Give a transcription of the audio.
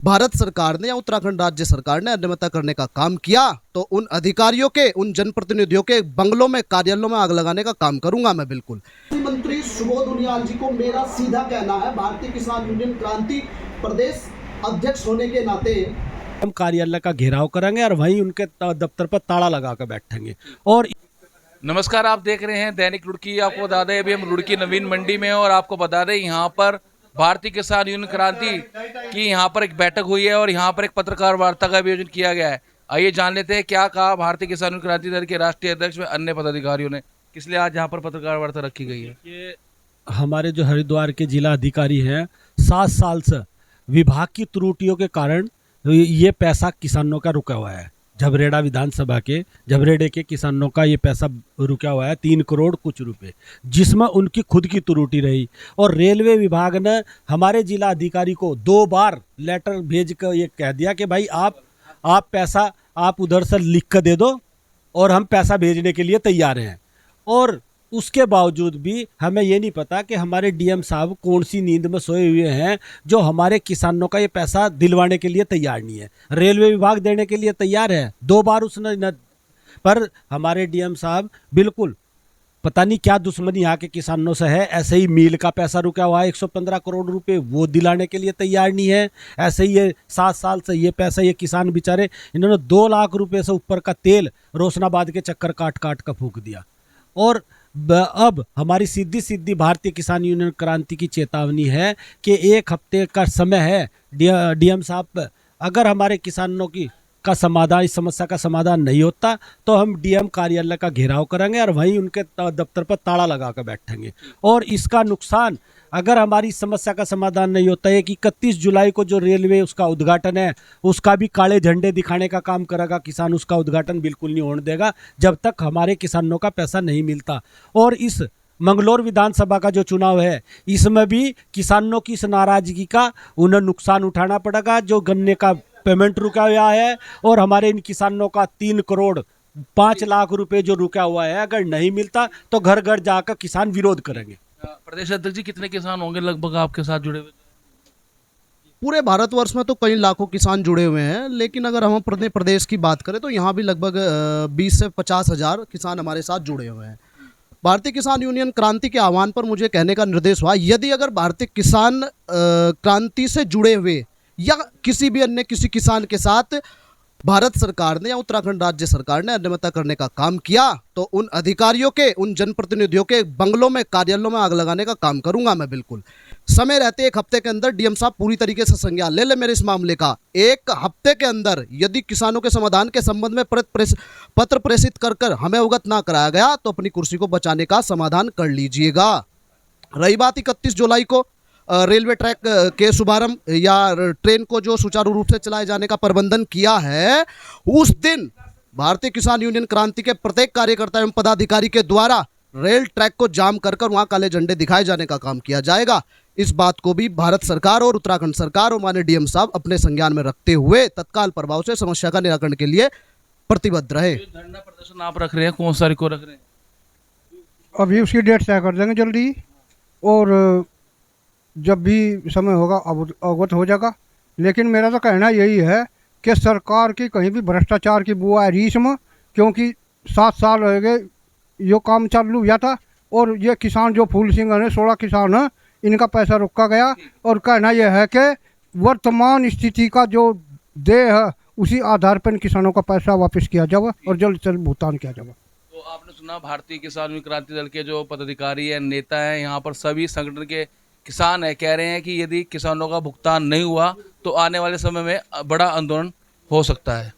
भारत सरकार ने या उत्तराखंड राज्य सरकार ने अनियमितता करने का काम किया तो उन अधिकारियों के, उन जनप्रतिनिधियों के बंगलों में, कार्यालयों में आग लगाने का काम करूंगा मैं बिल्कुल। मंत्री सुबोध उनियाल जी को मेरा सीधा कहना है, भारतीय किसान यूनियन क्रांति प्रदेश अध्यक्ष होने के नाते हम कार्यालय का घेराव करेंगे और वहीं उनके दफ्तर पर ताला लगा कर बैठेंगे। और नमस्कार, आप देख रहे हैं दैनिक रुड़की। आपको बता दें अभी हम रुड़की नवीन मंडी में हैं और आपको बता दें यहाँ पर भारतीय किसान यूनियन क्रांति की यहाँ पर एक बैठक हुई है और यहाँ पर एक पत्रकार वार्ता का आयोजन किया गया है। आइए जान लेते हैं क्या कहा भारतीय किसान यूनियन क्रांति दल के राष्ट्रीय अध्यक्ष व अन्य पदाधिकारियों ने, किस लिए आज यहाँ पर पत्रकार वार्ता रखी गई है। ये हमारे जो हरिद्वार के जिला अधिकारी हैं, 7 साल से विभाग की त्रुटियों के कारण ये पैसा किसानों का रुका हुआ है। झबरेड़ा विधानसभा के झबरेड़े के किसानों का ये पैसा रुका हुआ है 3 करोड़ कुछ रुपए, जिसमें उनकी खुद की त्रुटि रही। और रेलवे विभाग ने हमारे जिला अधिकारी को 2 बार लेटर भेज कर ये कह दिया कि भाई आप पैसा आप उधर से लिख कर दे दो और हम पैसा भेजने के लिए तैयार हैं। और उसके बावजूद भी हमें ये नहीं पता कि हमारे डीएम साहब कौन सी नींद में सोए हुए हैं जो हमारे किसानों का ये पैसा दिलवाने के लिए तैयार नहीं है। रेलवे विभाग देने के लिए तैयार है, 2 बार उसने न, पर हमारे डीएम साहब बिल्कुल पता नहीं क्या दुश्मनी यहाँ के किसानों से है। ऐसे ही मील का पैसा रुका हुआ है 115 करोड़ रुपए, वो दिलाने के लिए तैयार नहीं है। ऐसे ही ये 7 साल से ये पैसा ये किसान बेचारे, इन्होंने 2 लाख रुपए से ऊपर का तेल रोशनाबाद के चक्कर काट काट कर फूक दिया। और अब हमारी सीधी भारतीय किसान यूनियन क्रांति की चेतावनी है कि 1 हफ्ते का समय है डीएम साहब पर। अगर हमारे किसानों की का समाधान, इस समस्या का समाधान नहीं होता तो हम डीएम कार्यालय का घेराव करेंगे और वहीं उनके दफ्तर पर ताला लगा कर बैठेंगे। और इसका नुकसान, अगर हमारी समस्या का समाधान नहीं होता है कि 31 जुलाई को जो रेलवे उसका उद्घाटन है उसका भी काले झंडे दिखाने का काम करेगा किसान। उसका उद्घाटन बिल्कुल नहीं होने देगा जब तक हमारे किसानों का पैसा नहीं मिलता। और इस मंगलौर विधानसभा का जो चुनाव है इसमें भी किसानों की इस नाराजगी का उन्हें नुकसान उठाना पड़ेगा। जो गन्ने का पेमेंट रुका हुआ है और हमारे इन किसानों का 3 करोड़ 5 लाख रुपए जो रुका हुआ है, अगर नहीं मिलता तो घर घर जाकर किसान विरोध करेंगे। प्रदेश अध्यक्ष जी, कितने किसान होंगे लगभग आपके साथ जुड़े हुए? पूरे भारतवर्ष में तो कई लाखों किसान जुड़े हुए हैं, लेकिन अगर हम अपने प्रदेश की बात करें तो यहाँ भी लगभग 20 से 50 हजार किसान हमारे साथ जुड़े हुए हैं। भारतीय किसान यूनियन क्रांति के आह्वान पर मुझे कहने का निर्देश हुआ, यदि अगर भारतीय किसान क्रांति से जुड़े हुए या किसी भी अन्य किसी किसान के साथ भारत सरकार ने या उत्तराखंड राज्य सरकार ने अनियमितता करने का काम किया तो उन अधिकारियों के, उन जनप्रतिनिधियों के बंगलों में, कार्यालयों में आग लगाने का काम करूंगा मैं बिल्कुल। समय रहते 1 हफ्ते के अंदर डीएम साहब पूरी तरीके से संज्ञान ले मेरे इस मामले का। 1 हफ्ते के अंदर यदि किसानों के समाधान के संबंध में पत्र प्रेषित कर हमें अवगत ना कराया गया तो अपनी कुर्सी को बचाने का समाधान कर लीजिएगा। रही बात 31 जुलाई को रेलवे ट्रैक के शुभारंभ या ट्रेन को जो सुचारू रूप से चलाए जाने का प्रबंधन किया है, उस दिन भारतीय किसान यूनियन क्रांति के प्रत्येक कार्यकर्ता एवं पदाधिकारी के द्वारा रेल ट्रैक को जाम कर वहां काले झंडे दिखाए जाने का काम किया जाएगा। इस बात को भी भारत सरकार और उत्तराखंड सरकार और माननीय डीएम साहब अपने संज्ञान में रखते हुए तत्काल प्रभाव से समस्या का निराकरण के लिए प्रतिबद्ध रहे। धरना प्रदर्शन आप रख रहे हैं, कौन सा को रख रहे हैं? अभी उसकी डेट तय कर देंगे जल्दी, और जब भी समय होगा अवगत हो जाएगा। लेकिन मेरा तो कहना यही है कि सरकार की कहीं भी भ्रष्टाचार की बुआ है रीस में, क्योंकि 7 साल हो गए ये काम चालू हुआ था और ये किसान जो फूल सिंह है 16 किसान है, इनका पैसा रोका गया। और कहना यह है कि वर्तमान स्थिति का जो देय है उसी आधार पर इन किसानों का पैसा वापस किया जाए और जल्द से जल्द भुगतान किया जाए। तो आपने सुना भारतीय किसान यूनियन क्रांति दल के जो पदाधिकारी हैं, नेता हैं, यहाँ पर सभी संगठन के किसान है, कह रहे हैं कि यदि किसानों का भुगतान नहीं हुआ तो आने वाले समय में बड़ा आंदोलन हो सकता है।